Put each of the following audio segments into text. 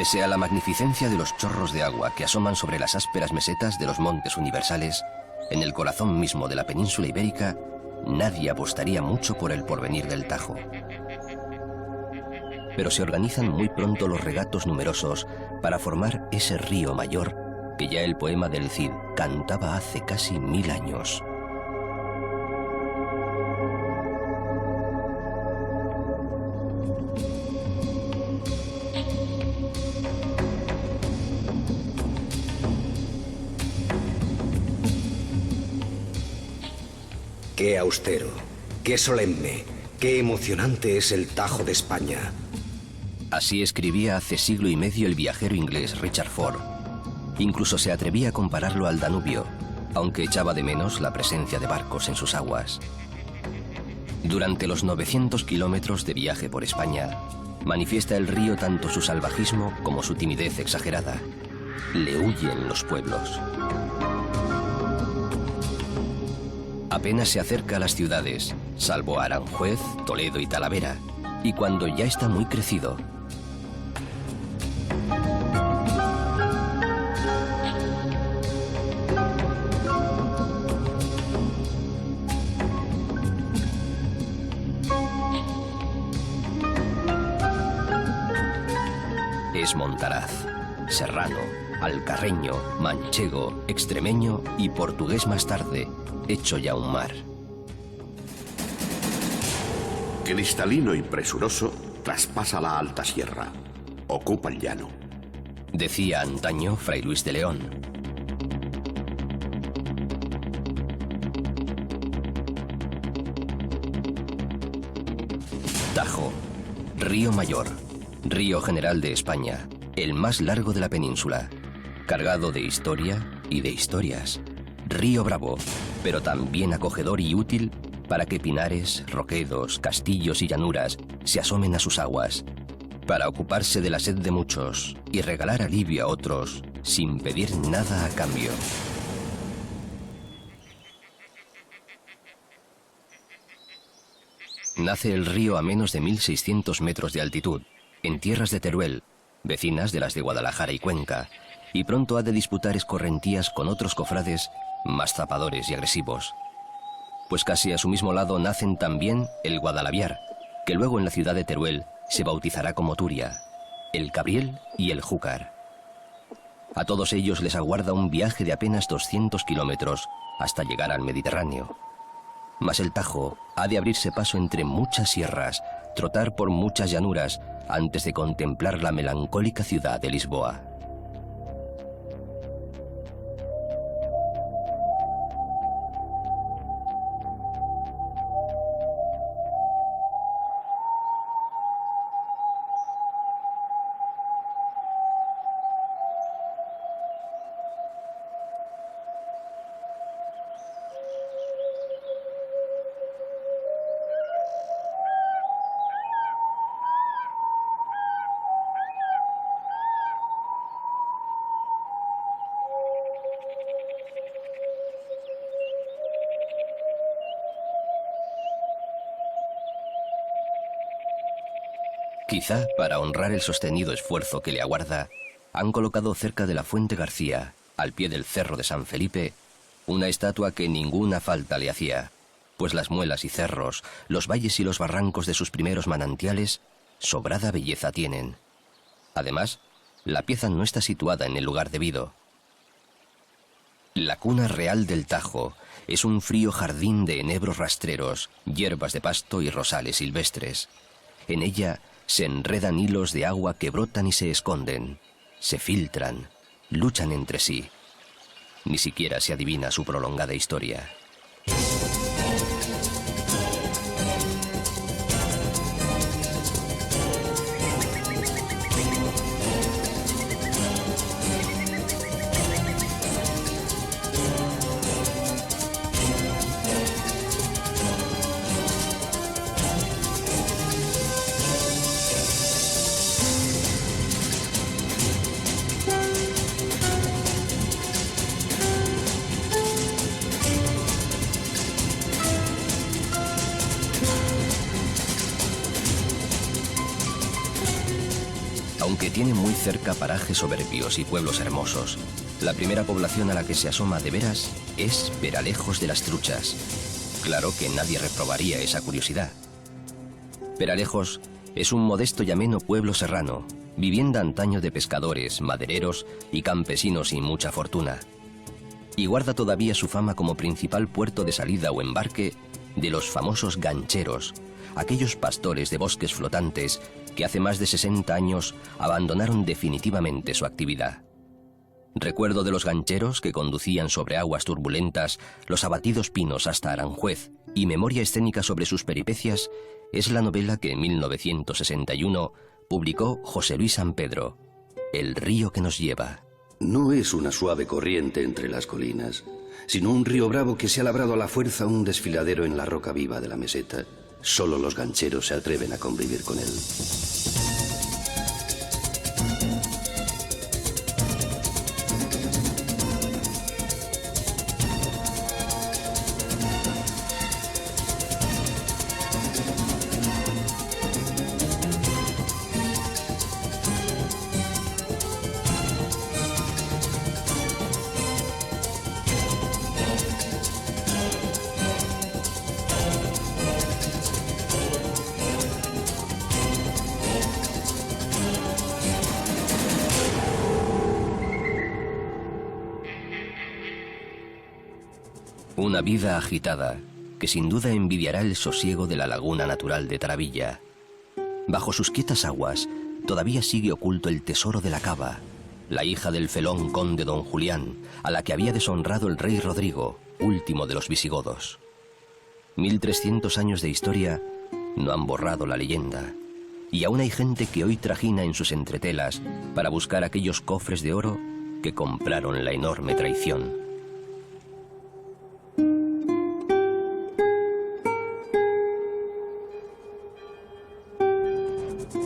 Pese a la magnificencia de los chorros de agua que asoman sobre las ásperas mesetas de los montes universales, en el corazón mismo de la península ibérica, nadie apostaría mucho por el porvenir del Tajo. Pero se organizan muy pronto los regatos numerosos para formar ese río mayor que ya el poema del Cid cantaba hace casi 1000 años. Qué austero, qué solemne, qué emocionante es el Tajo de España. Así escribía hace siglo y medio el viajero inglés Richard Ford. Incluso se atrevía a compararlo al Danubio, aunque echaba de menos la presencia de barcos en sus aguas. Durante los 900 kilómetros de viaje por España, manifiesta el río tanto su salvajismo como su timidez exagerada. Le huyen los pueblos. Apenas se acerca a las ciudades, salvo a Aranjuez, Toledo y Talavera, y cuando ya está muy crecido, es Montaraz, serrano, alcarreño, manchego, extremeño y portugués más tarde, hecho ya un mar. Cristalino y presuroso, traspasa la alta sierra, ocupa el llano. Decía antaño Fray Luis de León. Tajo, río mayor, río general de España, el más largo de la península, cargado de historia y de historias. Río bravo, pero también acogedor y útil para que pinares, roquedos, castillos y llanuras se asomen a sus aguas, para ocuparse de la sed de muchos y regalar alivio a otros sin pedir nada a cambio. Nace el río a menos de 1600 metros de altitud, en tierras de Teruel, vecinas de las de Guadalajara y Cuenca, y pronto ha de disputar escorrentías con otros cofrades más zapadores y agresivos. Pues casi a su mismo lado nacen también el Guadalaviar, que luego en la ciudad de Teruel se bautizará como Turia, el Cabriel y el Júcar. A todos ellos les aguarda un viaje de apenas 200 kilómetros hasta llegar al Mediterráneo. Mas el Tajo ha de abrirse paso entre muchas sierras, trotar por muchas llanuras, antes de contemplar la melancólica ciudad de Lisboa. Quizá para honrar el sostenido esfuerzo que le aguarda, han colocado cerca de la Fuente García, al pie del Cerro de San Felipe, una estatua que ninguna falta le hacía, pues las muelas y cerros, los valles y los barrancos de sus primeros manantiales, sobrada belleza tienen. Además, la pieza no está situada en el lugar debido. La cuna real del Tajo es un frío jardín de enebros rastreros, hierbas de pasto y rosales silvestres. En ella se enredan hilos de agua que brotan y se esconden, se filtran, luchan entre sí. Ni siquiera se adivina su prolongada historia. que tiene muy cerca parajes soberbios y pueblos hermosos. La primera población a la que se asoma de veras es Peralejos de las Truchas. Claro que nadie reprobaría esa curiosidad. Peralejos es un modesto y ameno pueblo serrano, vivienda antaño de pescadores, madereros y campesinos sin mucha fortuna. Y guarda todavía su fama como principal puerto de salida o embarque de los famosos gancheros, aquellos pastores de bosques flotantes que hace más de 60 años abandonaron definitivamente su actividad. Recuerdo de los gancheros que conducían sobre aguas turbulentas los abatidos pinos hasta Aranjuez, y memoria escénica sobre sus peripecias es la novela que en 1961 publicó José Luis San Pedro, El río que nos lleva. No es una suave corriente entre las colinas, sino un río bravo que se ha labrado a la fuerza un desfiladero en la roca viva de la meseta. Solo los gancheros se atreven a convivir con él. Una vida agitada que sin duda envidiará el sosiego de la laguna natural de Taravilla. Bajo sus quietas aguas todavía sigue oculto el tesoro de la Cava, la hija del felón conde don Julián, a la que había deshonrado el rey Rodrigo, último de los visigodos. 1300 años de historia no han borrado la leyenda, y aún hay gente que hoy trajina en sus entretelas para buscar aquellos cofres de oro que compraron la enorme traición.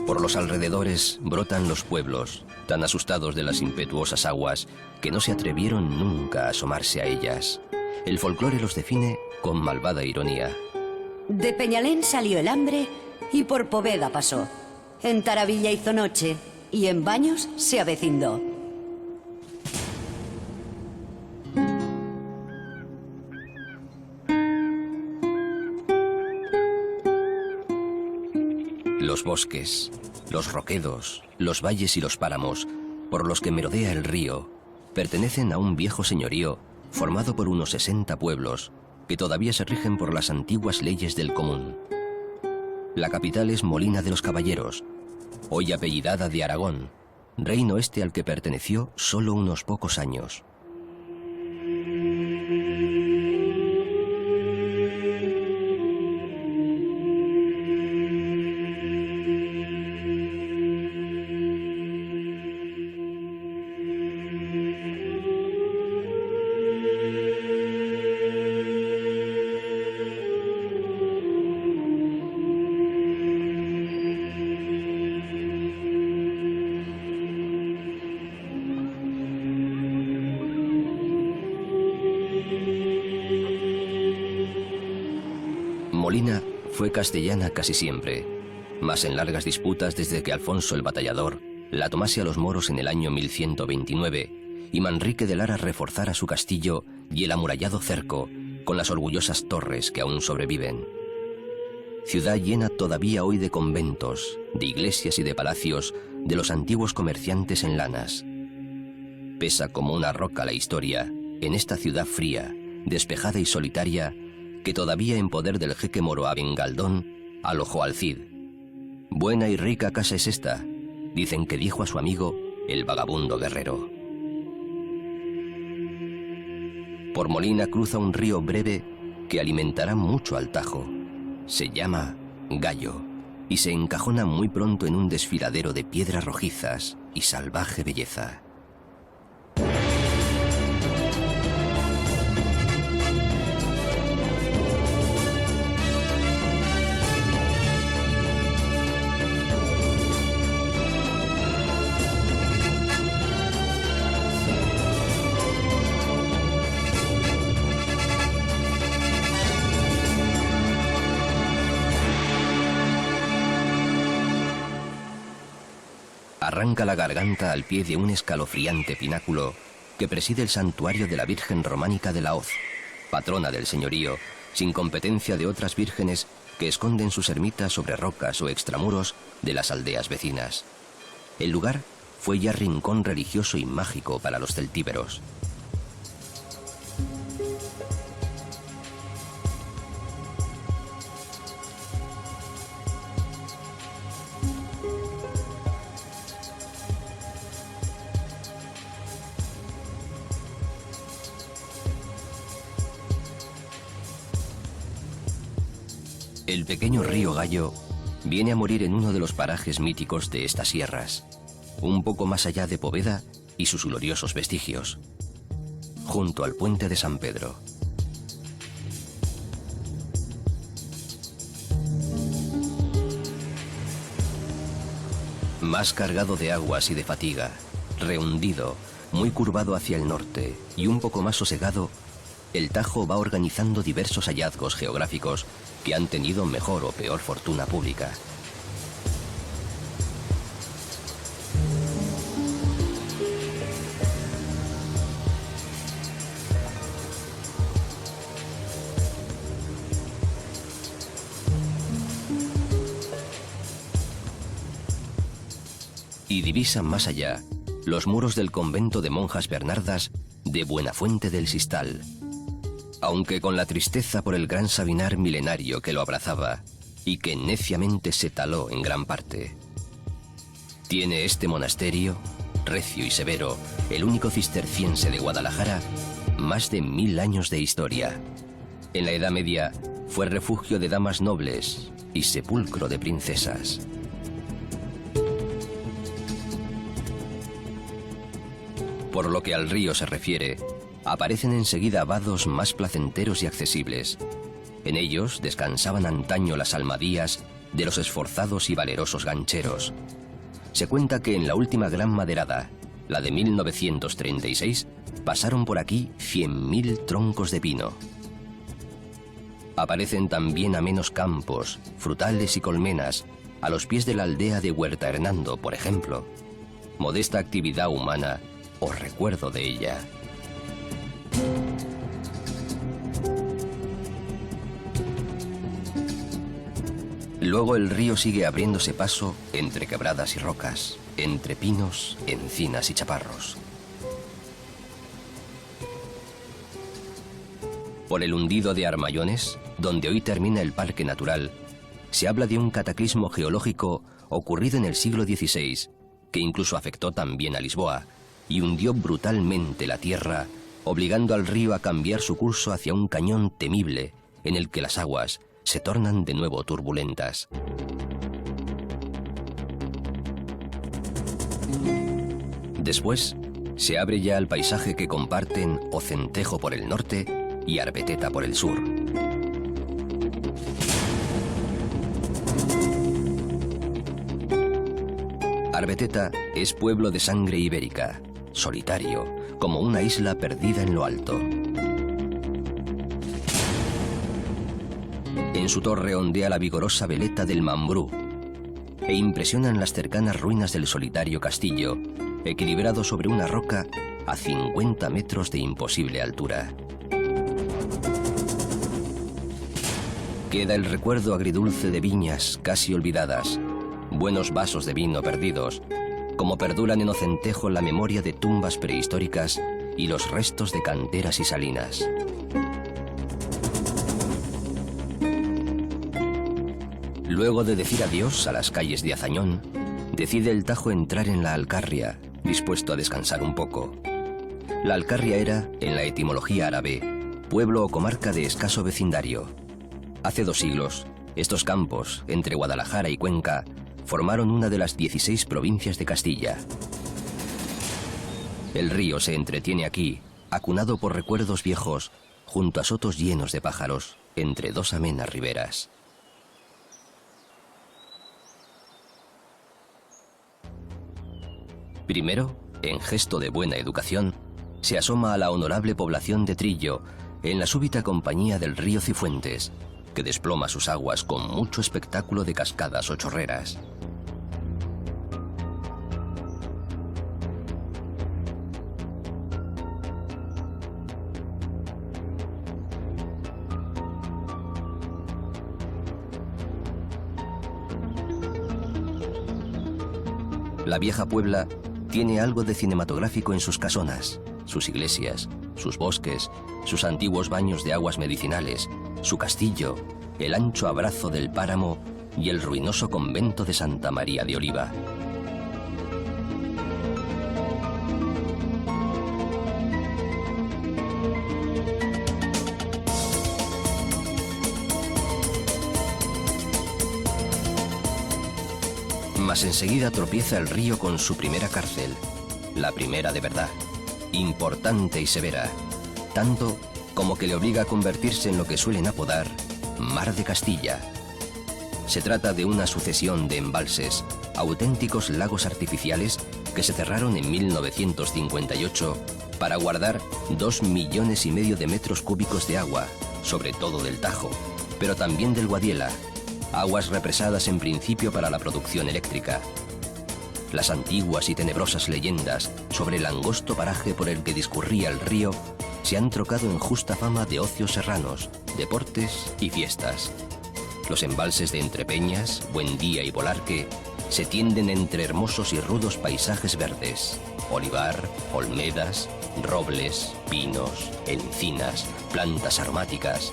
Por los alrededores brotan los pueblos, tan asustados de las impetuosas aguas que no se atrevieron nunca a asomarse a ellas. El folclore los define con malvada ironía. De Peñalén salió el hambre y por Poveda pasó. En Taravilla hizo noche y en Baños se avecindó. Los bosques, los roquedos, los valles y los páramos, por los que merodea el río, pertenecen a un viejo señorío formado por unos 60 pueblos que todavía se rigen por las antiguas leyes del común. La capital es Molina de los Caballeros, hoy apellidada de Aragón, reino este al que perteneció solo unos pocos años. Molina fue castellana casi siempre, mas en largas disputas desde que Alfonso el Batallador la tomase a los moros en el año 1129 y Manrique de Lara reforzara su castillo y el amurallado cerco con las orgullosas torres que aún sobreviven. Ciudad llena todavía hoy de conventos, de iglesias y de palacios de los antiguos comerciantes en lanas. Pesa como una roca la historia en esta ciudad fría, despejada y solitaria, que todavía en poder del jeque moro Aben Galdón alojó al Cid. Buena y rica casa es esta, dicen que dijo a su amigo el vagabundo guerrero. Por Molina cruza un río breve que alimentará mucho al Tajo. Se llama Gallo y se encajona muy pronto en un desfiladero de piedras rojizas y salvaje belleza. arranca la garganta al pie de un escalofriante pináculo que preside el santuario de la Virgen Románica de la Hoz, patrona del señorío, sin competencia de otras vírgenes que esconden sus ermitas sobre rocas o extramuros de las aldeas vecinas. El lugar fue ya rincón religioso y mágico para los celtíberos. El pequeño río Gallo viene a morir en uno de los parajes míticos de estas sierras, un poco más allá de Poveda y sus gloriosos vestigios, junto al puente de San Pedro. Más cargado de aguas y de fatiga, rehundido, muy curvado hacia el norte y un poco más sosegado, el Tajo va organizando diversos hallazgos geográficos que han tenido mejor o peor fortuna pública. Y divisan más allá los muros del convento de monjas bernardas de Buenafuente del Sistal, aunque con la tristeza por el gran Sabinar milenario que lo abrazaba y que neciamente se taló en gran parte. Tiene este monasterio, recio y severo, el único cisterciense de Guadalajara, más de 1000 años de historia. En la Edad Media fue refugio de damas nobles y sepulcro de princesas. Por lo que al río se refiere, aparecen enseguida vados más placenteros y accesibles. En ellos descansaban antaño las almadías de los esforzados y valerosos gancheros. Se cuenta que en la última gran maderada, la de 1936, pasaron por aquí 100.000 troncos de pino. Aparecen también amenos campos, frutales y colmenas, a los pies de la aldea de Huerta Hernando, por ejemplo. Modesta actividad humana o recuerdo de ella. Luego el río sigue abriéndose paso entre quebradas y rocas, entre pinos, encinas y chaparros. Por el hundido de Armayones, donde hoy termina el parque natural, se habla de un cataclismo geológico ocurrido en el siglo XVI, que incluso afectó también a Lisboa, y hundió brutalmente la tierra, obligando al río a cambiar su curso hacia un cañón temible, en el que las aguas se tornan de nuevo turbulentas. Después, se abre ya al paisaje que comparten Ocentejo por el norte y Arbeteta por el sur. Arbeteta es pueblo de sangre ibérica, solitario, como una isla perdida en lo alto. En su torre ondea la vigorosa veleta del Mambrú e impresionan las cercanas ruinas del solitario castillo, equilibrado sobre una roca a 50 metros de imposible altura. Queda el recuerdo agridulce de viñas casi olvidadas, buenos vasos de vino perdidos, como perduran en Ocentejo la memoria de tumbas prehistóricas y los restos de canteras y salinas. Luego de decir adiós a las calles de Azañón, decide el Tajo entrar en la Alcarria, dispuesto a descansar un poco. La Alcarria era, en la etimología árabe, pueblo o comarca de escaso vecindario. Hace 2 siglos, estos campos, entre Guadalajara y Cuenca, formaron una de las 16 provincias de Castilla. El río se entretiene aquí, acunado por recuerdos viejos, junto a sotos llenos de pájaros, entre 2 amenas riberas. Primero, en gesto de buena educación, se asoma a la honorable población de Trillo, en la súbita compañía del río Cifuentes, que desploma sus aguas con mucho espectáculo de cascadas o chorreras. La vieja Puebla tiene algo de cinematográfico en sus casonas, sus iglesias, sus bosques, sus antiguos baños de aguas medicinales, su castillo, el ancho abrazo del páramo y el ruinoso convento de Santa María de Oliva. Mas enseguida tropieza el río con su primera cárcel, la primera de verdad, importante y severa, tanto como que le obliga a convertirse en lo que suelen apodar Mar de Castilla. Se trata de una sucesión de embalses, auténticos lagos artificiales que se cerraron en 1958 para guardar 2,5 millones de metros cúbicos de agua, sobre todo del Tajo, pero también del Guadiela, aguas represadas en principio para la producción eléctrica. Las antiguas y tenebrosas leyendas sobre el angosto paraje por el que discurría el río se han trocado en justa fama de ocios serranos, deportes y fiestas. Los embalses de Entrepeñas, Buendía y Bolarque se tienden entre hermosos y rudos paisajes verdes: olivar, olmedas, robles, pinos, encinas, plantas aromáticas.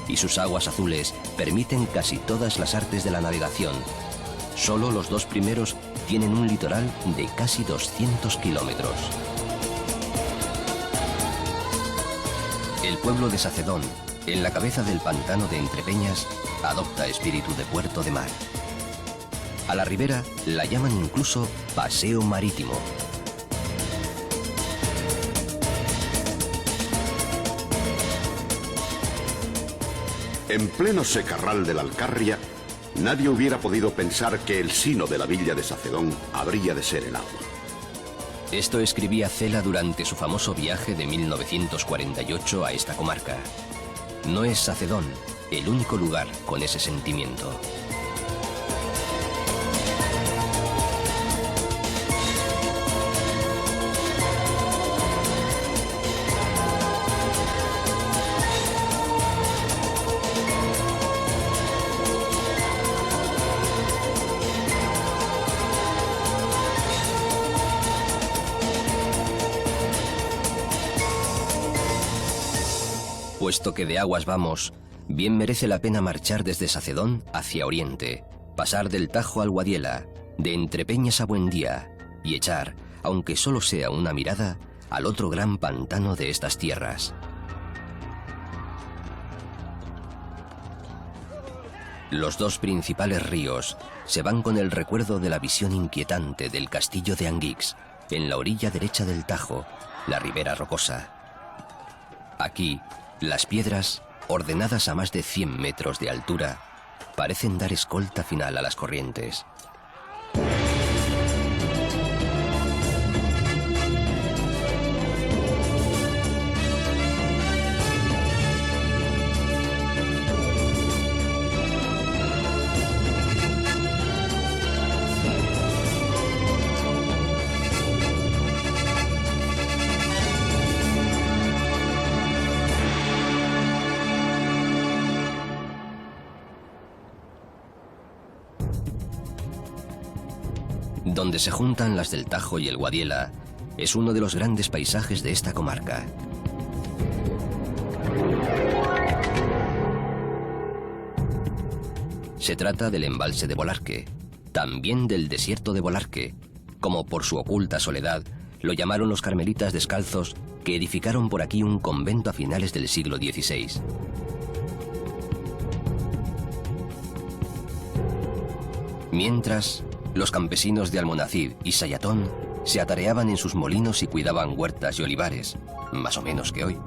Y sus aguas azules permiten casi todas las artes de la navegación. Solo los 2 primeros tienen un litoral de casi 200 kilómetros. El pueblo de Sacedón, en la cabeza del pantano de Entrepeñas, adopta espíritu de puerto de mar. A la ribera la llaman incluso paseo marítimo. En pleno secarral de la Alcarria, nadie hubiera podido pensar que el sino de la villa de Sacedón habría de ser el agua. Esto escribía Cela durante su famoso viaje de 1948 a esta comarca. No es Sacedón el único lugar con ese sentimiento. Puesto que de aguas vamos, bien merece la pena marchar desde Sacedón hacia Oriente, pasar del Tajo al Guadiela, de Entrepeñas a Buendía y echar, aunque solo sea una mirada, al otro gran pantano de estas tierras. Los 2 principales ríos se van con el recuerdo de la visión inquietante del castillo de Anguix, en la orilla derecha del Tajo, la ribera rocosa. Aquí, las piedras, ordenadas a más de 100 metros de altura, parecen dar escolta final a las corrientes. Donde se juntan las del Tajo y el Guadiela, es uno de los grandes paisajes de esta comarca. Se trata del embalse de Bolarque, también del desierto de Bolarque, como por su oculta soledad lo llamaron los carmelitas descalzos que edificaron por aquí un convento a finales del siglo XVI. Mientras, los campesinos de Almonacid y Sayatón se atareaban en sus molinos y cuidaban huertas y olivares, más o menos que hoy.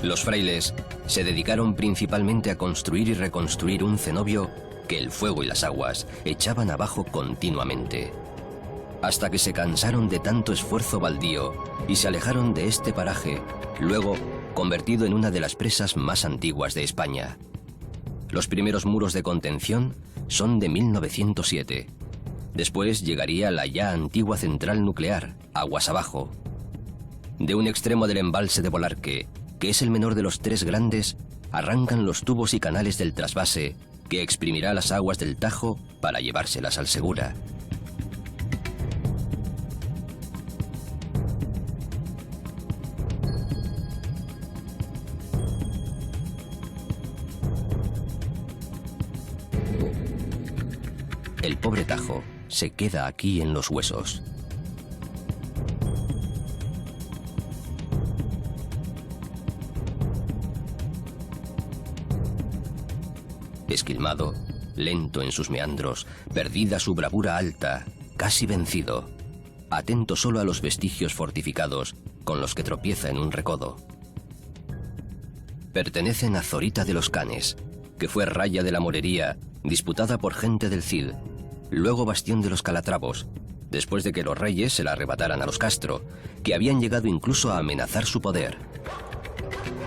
Los frailes se dedicaron principalmente a construir y reconstruir un cenobio que el fuego y las aguas echaban abajo continuamente, hasta que se cansaron de tanto esfuerzo baldío y se alejaron de este paraje, luego convertido en una de las presas más antiguas de España. Los primeros muros de contención son de 1907. Después llegaría la ya antigua central nuclear, aguas abajo. De un extremo del embalse de Bolarque, que es el menor de los tres grandes, arrancan los tubos y canales del trasvase que exprimirá las aguas del Tajo para llevárselas al Segura. El pobre Tajo se queda aquí en los huesos. Esquilmado, lento en sus meandros, perdida su bravura alta, casi vencido, atento solo a los vestigios fortificados con los que tropieza en un recodo. Pertenecen a Zorita de los Canes, que fue raya de la morería disputada por gente del Cid, luego bastión de los Calatravos, después de que los reyes se la arrebataran a los Castro, que habían llegado incluso a amenazar su poder.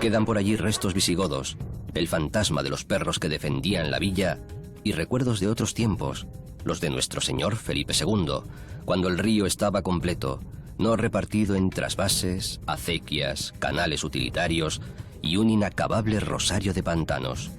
Quedan por allí restos visigodos, el fantasma de los perros que defendían la villa y recuerdos de otros tiempos, los de nuestro señor Felipe II, cuando el río estaba completo, no repartido en trasvases, acequias, canales utilitarios y un inacabable rosario de pantanos.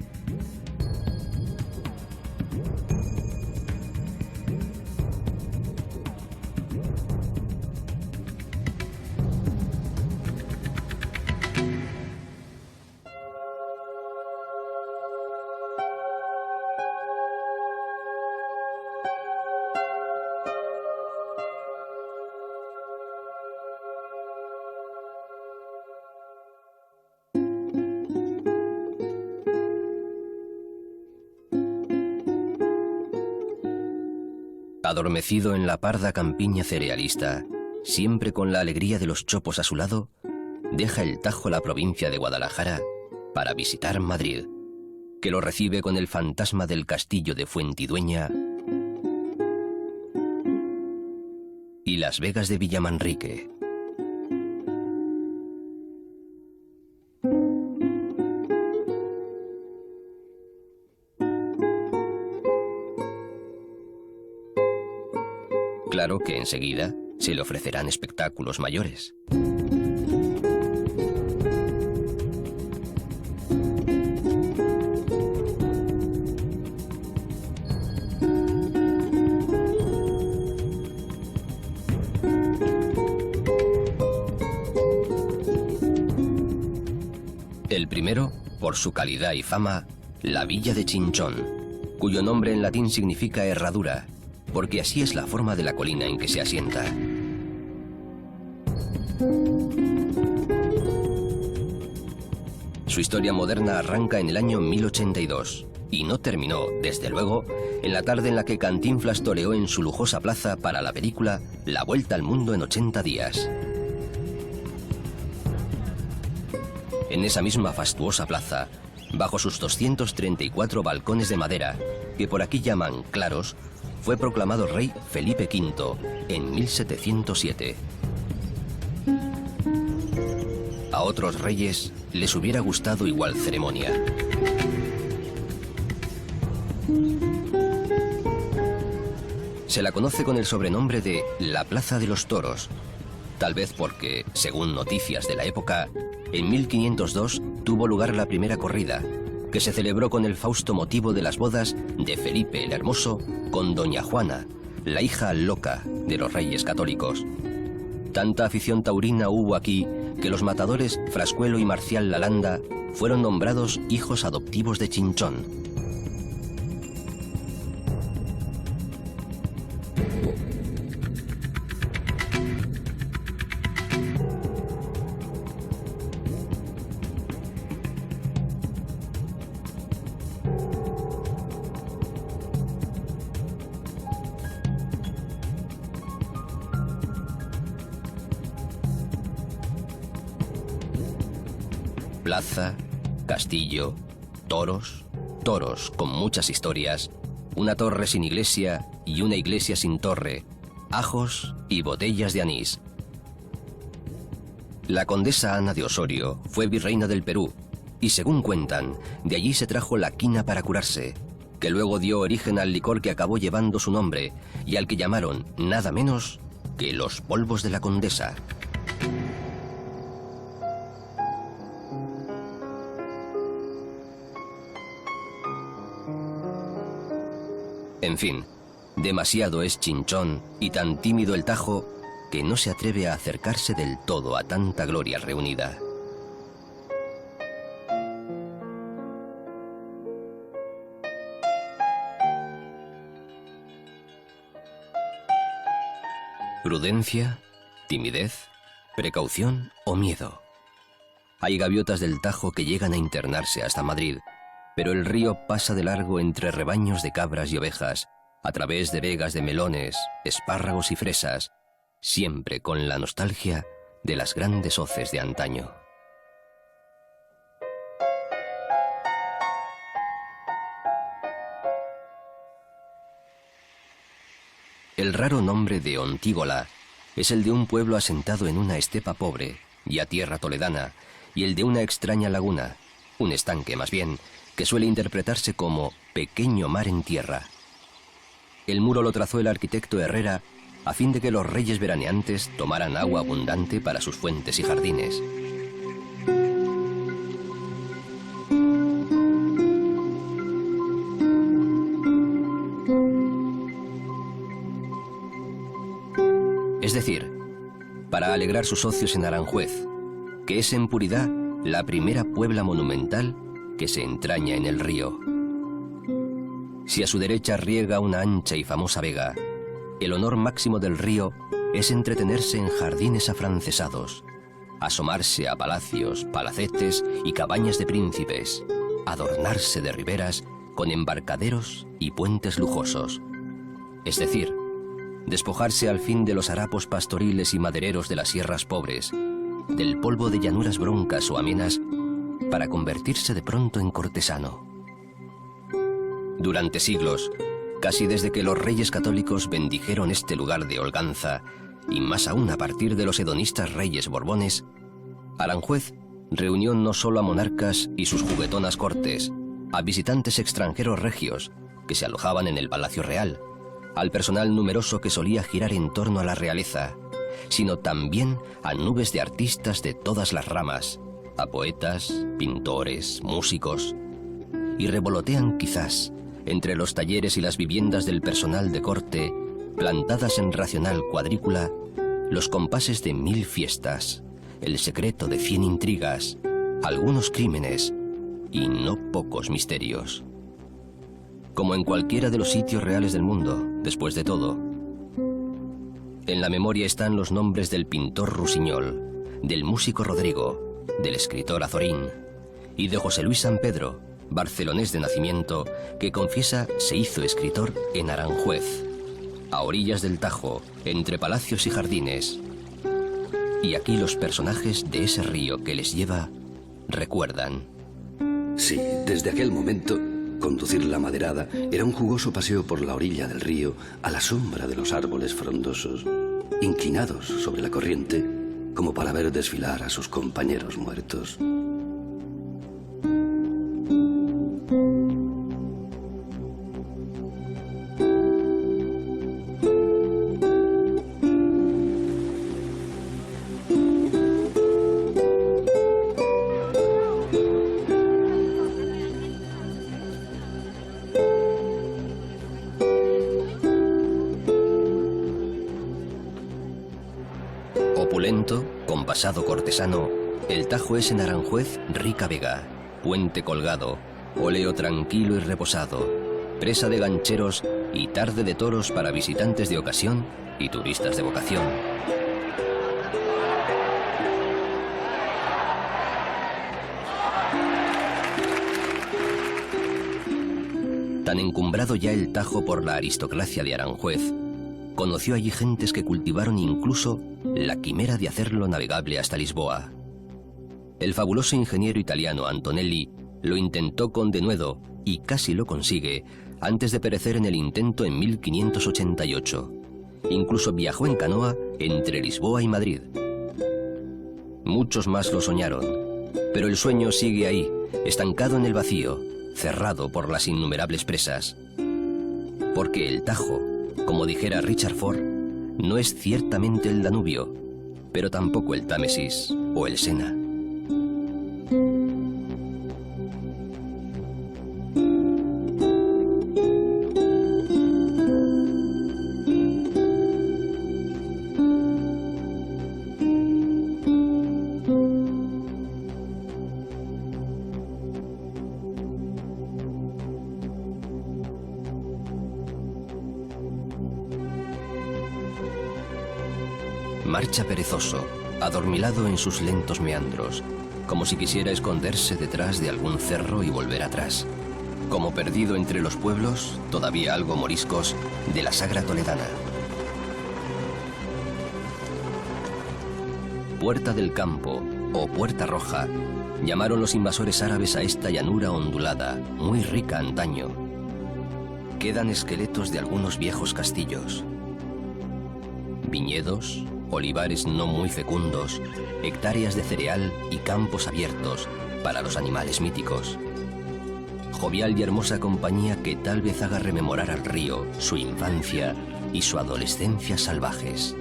Adormecido en la parda campiña cerealista, siempre con la alegría de los chopos a su lado, deja el Tajo la provincia de Guadalajara para visitar Madrid, que lo recibe con el fantasma del castillo de Fuentidueña y las vegas de Villamanrique. Claro que enseguida se le ofrecerán espectáculos mayores. El primero, por su calidad y fama, la villa de Chinchón, cuyo nombre en latín significa herradura, porque así es la forma de la colina en que se asienta. Su historia moderna arranca en el año 1082 y no terminó, desde luego, en la tarde en la que Cantinflas toreó en su lujosa plaza para la película La Vuelta al Mundo en 80 días. En esa misma fastuosa plaza, bajo sus 234 balcones de madera, que por aquí llaman claros, fue proclamado rey Felipe V en 1707. A otros reyes les hubiera gustado igual ceremonia. Se la conoce con el sobrenombre de la Plaza de los Toros, tal vez porque, según noticias de la época, en 1502 tuvo lugar la primera corrida, que se celebró con el fausto motivo de las bodas de Felipe el Hermoso con doña Juana, la hija loca de los reyes católicos. Tanta afición taurina hubo aquí que los matadores Frascuelo y Marcial Lalanda fueron nombrados hijos adoptivos de Chinchón. Plaza, castillo, toros, toros con muchas historias una torre sin iglesia y una iglesia sin torre, ajos y botellas de anís. La condesa Ana de Osorio fue virreina del Perú y, según cuentan, de allí se trajo la quina para curarse, que luego dio origen al licor que acabó llevando su nombre y al que llamaron nada menos que los polvos de la condesa. En fin, demasiado es Chinchón y tan tímido el Tajo que no se atreve a acercarse del todo a tanta gloria reunida. ¿Prudencia, timidez, precaución o miedo? Hay gaviotas del Tajo que llegan a internarse hasta Madrid, pero el río pasa de largo entre rebaños de cabras y ovejas, a través de vegas de melones, espárragos y fresas, siempre con la nostalgia de las grandes hoces de antaño. El raro nombre de Ontígola es el de un pueblo asentado en una estepa pobre, ya tierra toledana, y el de una extraña laguna, un estanque más bien, que suele interpretarse como pequeño mar en tierra. El muro lo trazó el arquitecto Herrera a fin de que los reyes veraneantes tomaran agua abundante para sus fuentes y jardines. Es decir, para alegrar sus ocios en Aranjuez, que es en puridad la primera puebla monumental que se entraña en el río. Si a su derecha riega una ancha y famosa vega, el honor máximo del río es entretenerse en jardines afrancesados, asomarse a palacios, palacetes y cabañas de príncipes, adornarse de riberas con embarcaderos y puentes lujosos. Es decir, despojarse al fin de los harapos pastoriles y madereros de las sierras pobres, del polvo de llanuras broncas o amenas, para convertirse de pronto en cortesano. Durante siglos, casi desde que los reyes católicos bendijeron este lugar de holganza, y más aún a partir de los hedonistas reyes borbones, Aranjuez reunió no solo a monarcas y sus juguetonas cortes, a visitantes extranjeros regios que se alojaban en el Palacio Real, al personal numeroso que solía girar en torno a la realeza, sino también a nubes de artistas de todas las ramas, a poetas, pintores, músicos, y revolotean quizás entre los talleres y las viviendas del personal de corte, plantadas en racional cuadrícula, los compases de 1000 fiestas, el secreto de 100 intrigas, algunos crímenes y no pocos misterios. Como en cualquiera de los sitios reales del mundo, después de todo. En la memoria están los nombres del pintor Rusiñol, del músico Rodrigo, del escritor Azorín y de José Luis San Pedro, barcelonés de nacimiento, que confiesa se hizo escritor en Aranjuez, a orillas del Tajo, entre palacios y jardines. Y aquí los personajes de ese río que les lleva recuerdan. Sí, desde aquel momento, conducir la maderada era un jugoso paseo por la orilla del río a la sombra de los árboles frondosos, inclinados sobre la corriente, como para ver desfilar a sus compañeros muertos. Opulento, con pasado cortesano, el Tajo es en Aranjuez rica vega, puente colgado, óleo tranquilo y reposado, presa de gancheros y tarde de toros para visitantes de ocasión y turistas de vocación. Tan encumbrado ya el Tajo por la aristocracia de Aranjuez, conoció allí gentes que cultivaron incluso la quimera de hacerlo navegable hasta Lisboa. El fabuloso ingeniero italiano Antonelli lo intentó con denuedo y casi lo consigue antes de perecer en el intento en 1588. Incluso viajó en canoa entre Lisboa y Madrid. Muchos más lo soñaron, pero el sueño sigue ahí, estancado en el vacío, cerrado por las innumerables presas. Porque el Tajo, como dijera Richard Ford, no es ciertamente el Danubio, pero tampoco el Támesis o el Sena. Marcha perezoso, adormilado en sus lentos meandros, como si quisiera esconderse detrás de algún cerro y volver atrás, como perdido entre los pueblos, todavía algo moriscos, de la Sagra toledana. Puerta del Campo, o Puerta Roja, llamaron los invasores árabes a esta llanura ondulada, muy rica antaño. Quedan esqueletos de algunos viejos castillos. Viñedos, olivares no muy fecundos, hectáreas de cereal y campos abiertos para los animales míticos. Jovial y hermosa compañía que tal vez haga rememorar al río su infancia y su adolescencia salvajes.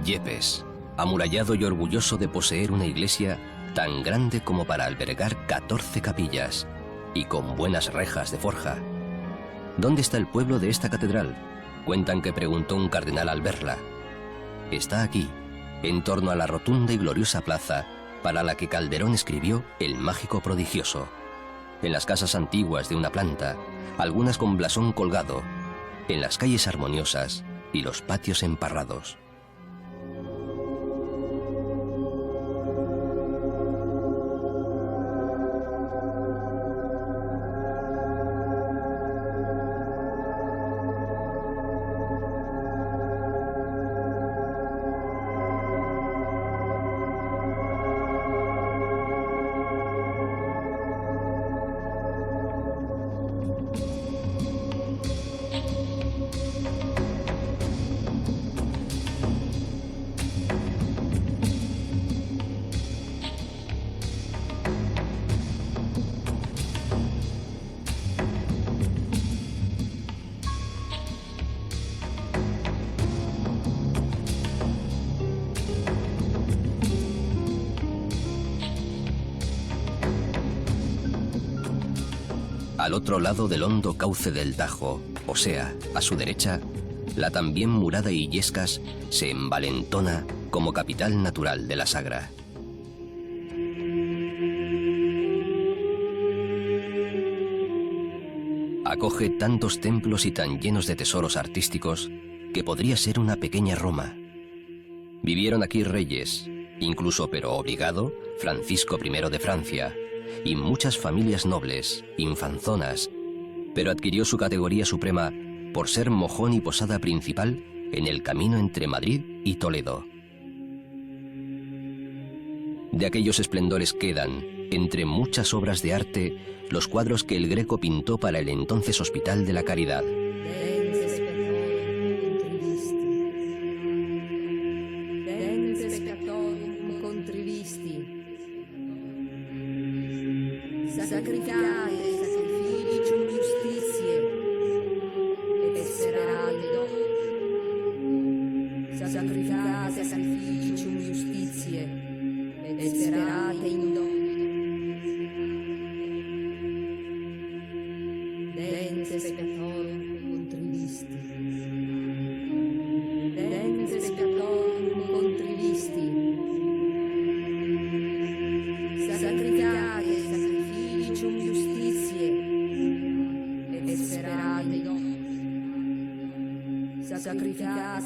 Yepes, amurallado y orgulloso de poseer una iglesia tan grande como para albergar 14 capillas y con buenas rejas de forja. ¿Dónde está el pueblo de esta catedral?, cuentan que preguntó un cardenal al verla. Está aquí, en torno a la rotunda y gloriosa plaza para la que Calderón escribió El Mágico Prodigioso. En las casas antiguas de una planta, algunas con blasón colgado, en las calles armoniosas y los patios emparrados. Al otro lado del hondo cauce del Tajo, o sea, a su derecha, la también murada Illescas se envalentona como capital natural de la Sagra. Acoge tantos templos y tan llenos de tesoros artísticos que podría ser una pequeña Roma. Vivieron aquí reyes, incluso pero obligado, Francisco I de Francia, y muchas familias nobles, infanzonas, pero adquirió su categoría suprema por ser mojón y posada principal en el camino entre Madrid y Toledo. De aquellos esplendores quedan, entre muchas obras de arte, los cuadros que el Greco pintó para el entonces Hospital de la Caridad. Sacrificate, sacrificium justitiae,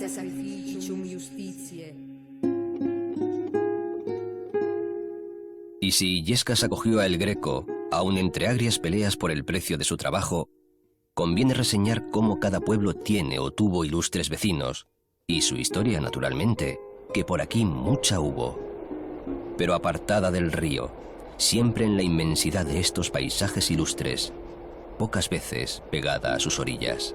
Sancte sacrificium justitiae. Y si Illescas acogió a El Greco, aun entre agrias peleas por el precio de su trabajo, conviene reseñar cómo cada pueblo tiene o tuvo ilustres vecinos, y su historia, naturalmente, que por aquí mucha hubo. Pero apartada del río, siempre en la inmensidad de estos paisajes ilustres, pocas veces pegada a sus orillas.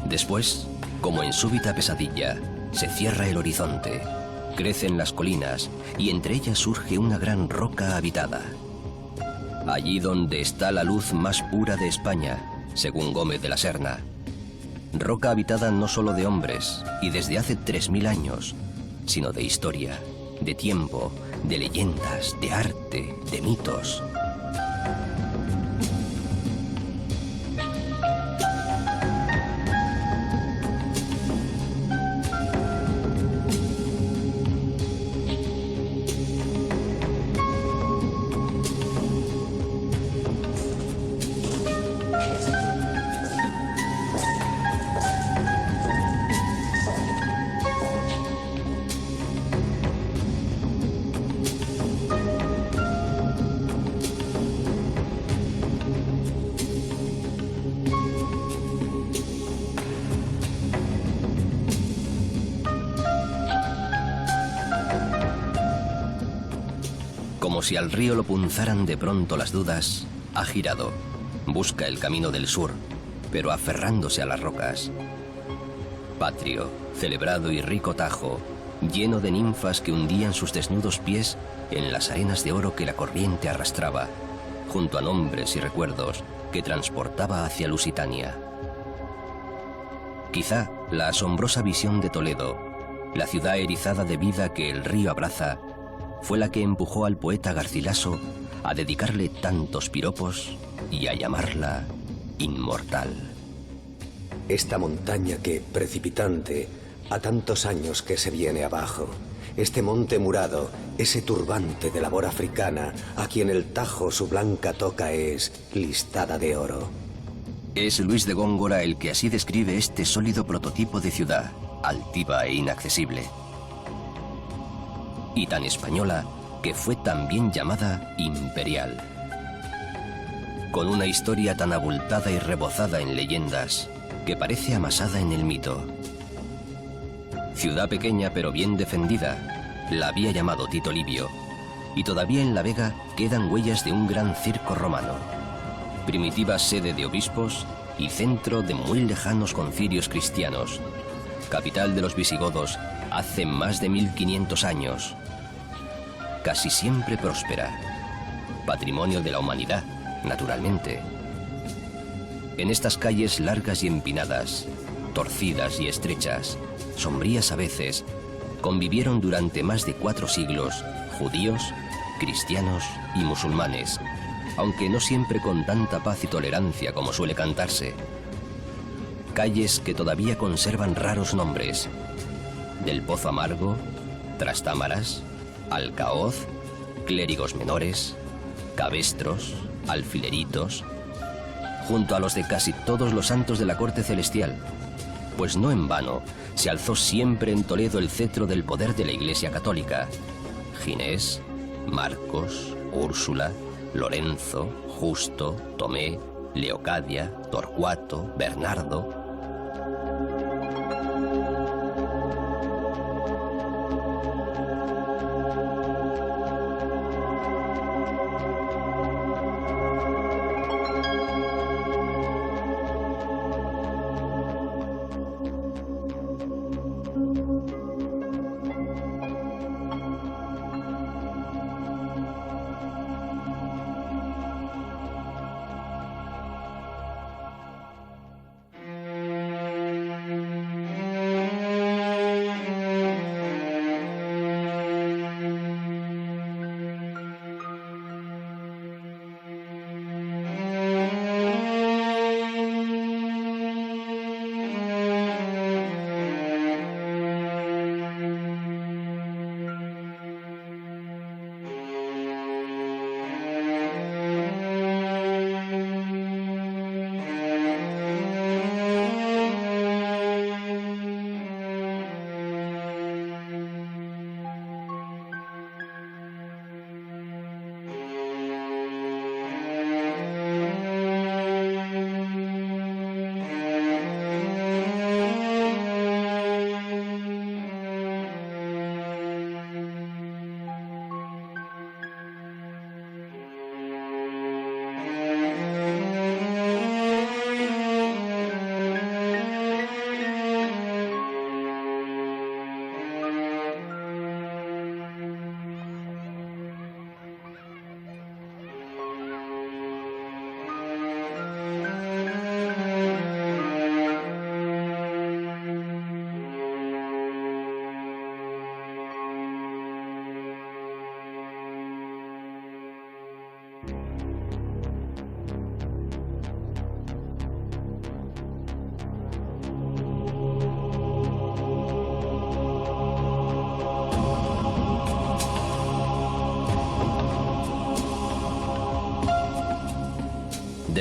Después, como en súbita pesadilla, se cierra el horizonte, crecen las colinas y entre ellas surge una gran roca habitada. Allí donde está la luz más pura de España, según Gómez de la Serna. Roca habitada no solo de hombres y desde hace 3000 años, sino de historia, de tiempo, de leyendas, de arte, de mitos. Como si al río lo punzaran de pronto las dudas, ha girado, busca el camino del sur, pero aferrándose a las rocas. Patrio, celebrado y rico Tajo, lleno de ninfas que hundían sus desnudos pies en las arenas de oro que la corriente arrastraba, junto a nombres y recuerdos que transportaba hacia Lusitania. Quizá la asombrosa visión de Toledo, la ciudad erizada de vida que el río abraza, fue la que empujó al poeta Garcilaso a dedicarle tantos piropos y a llamarla inmortal. Esta montaña que, precipitante, a tantos años que se viene abajo, este monte murado, ese turbante de labor africana, a quien el Tajo su blanca toca es listada de oro. Es Luis de Góngora el que así describe este sólido prototipo de ciudad, altiva e inaccesible. Y tan española que fue también llamada imperial. Con una historia tan abultada y rebozada en leyendas que parece amasada en el mito. Ciudad pequeña pero bien defendida, la había llamado Tito Livio, y todavía en La Vega quedan huellas de un gran circo romano, primitiva sede de obispos y centro de muy lejanos concilios cristianos, capital de los visigodos hace más de 1500 años. Casi siempre próspera, patrimonio de la humanidad, naturalmente. En estas calles largas y empinadas, torcidas y estrechas, sombrías a veces, convivieron durante más de 4 siglos judíos, cristianos y musulmanes, aunque no siempre con tanta paz y tolerancia como suele cantarse. Calles que todavía conservan raros nombres: del Pozo Amargo, Trastámaras, Alcaoz, Clérigos Menores, Cabestros, Alfileritos, junto a los de casi todos los santos de la corte celestial, pues no en vano se alzó siempre en Toledo el cetro del poder de la Iglesia Católica. Ginés, Marcos, Úrsula, Lorenzo, Justo, Tomé, Leocadia, Torcuato, Bernardo.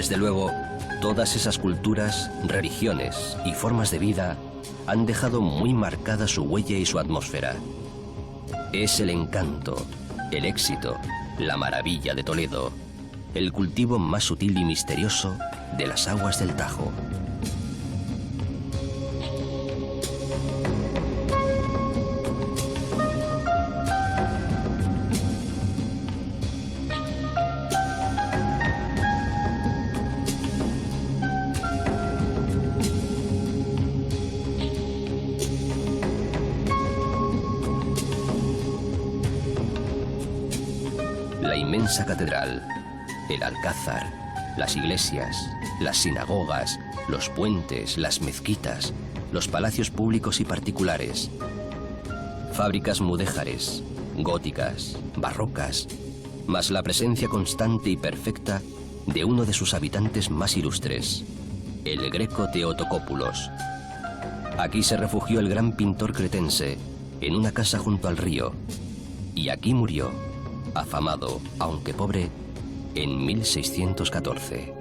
Desde luego, todas esas culturas, religiones y formas de vida han dejado muy marcada su huella y su atmósfera. Es el encanto, el éxito, la maravilla de Toledo, el cultivo más sutil y misterioso de las aguas del Tajo. La inmensa catedral, el alcázar, las iglesias, las sinagogas, los puentes, las mezquitas, los palacios públicos y particulares, fábricas mudéjares, góticas, barrocas, más la presencia constante y perfecta de uno de sus habitantes más ilustres, el greco Theotokópulos. Aquí se refugió el gran pintor cretense, en una casa junto al río, y aquí murió, afamado, aunque pobre, en 1614.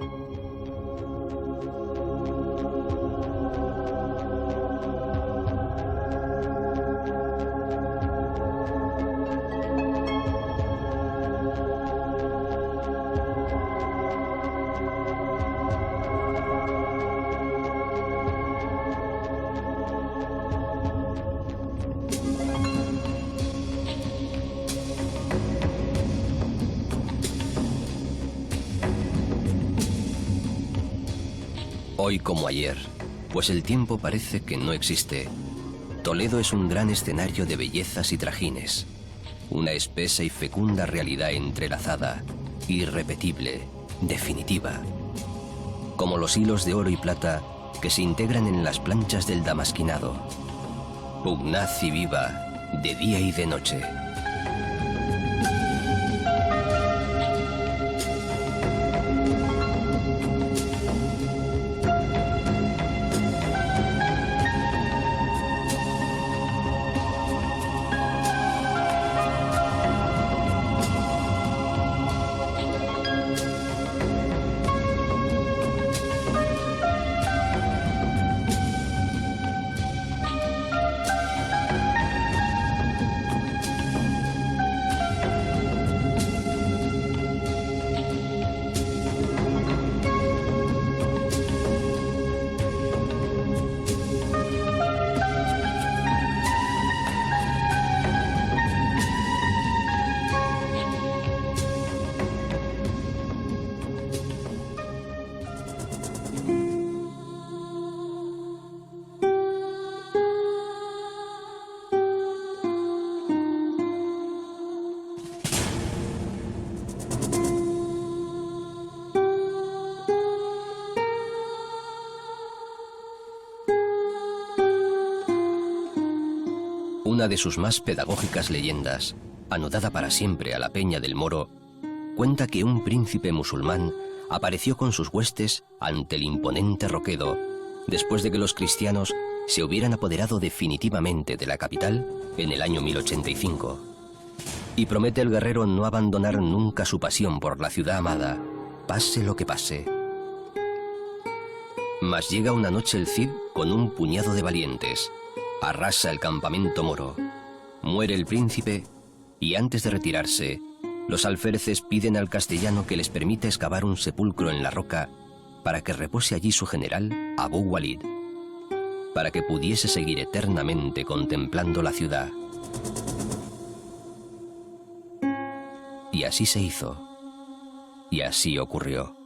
Hoy como ayer, pues el tiempo parece que no existe. Toledo es un gran escenario de bellezas y trajines, una espesa y fecunda realidad entrelazada, irrepetible, definitiva, como los hilos de oro y plata que se integran en las planchas del damasquinado, pugnaz y viva, de día y de noche. Una de sus más pedagógicas leyendas, anudada para siempre a la Peña del Moro, cuenta que un príncipe musulmán apareció con sus huestes ante el imponente Roquedo, después de que los cristianos se hubieran apoderado definitivamente de la capital en el año 1085. Y promete el guerrero no abandonar nunca su pasión por la ciudad amada, pase lo que pase. Mas llega una noche el Cid con un puñado de valientes, arrasa el campamento moro, muere el príncipe y antes de retirarse, los alféreces piden al castellano que les permita excavar un sepulcro en la roca para que repose allí su general Abú Walid, para que pudiese seguir eternamente contemplando la ciudad. Y así se hizo, y así ocurrió.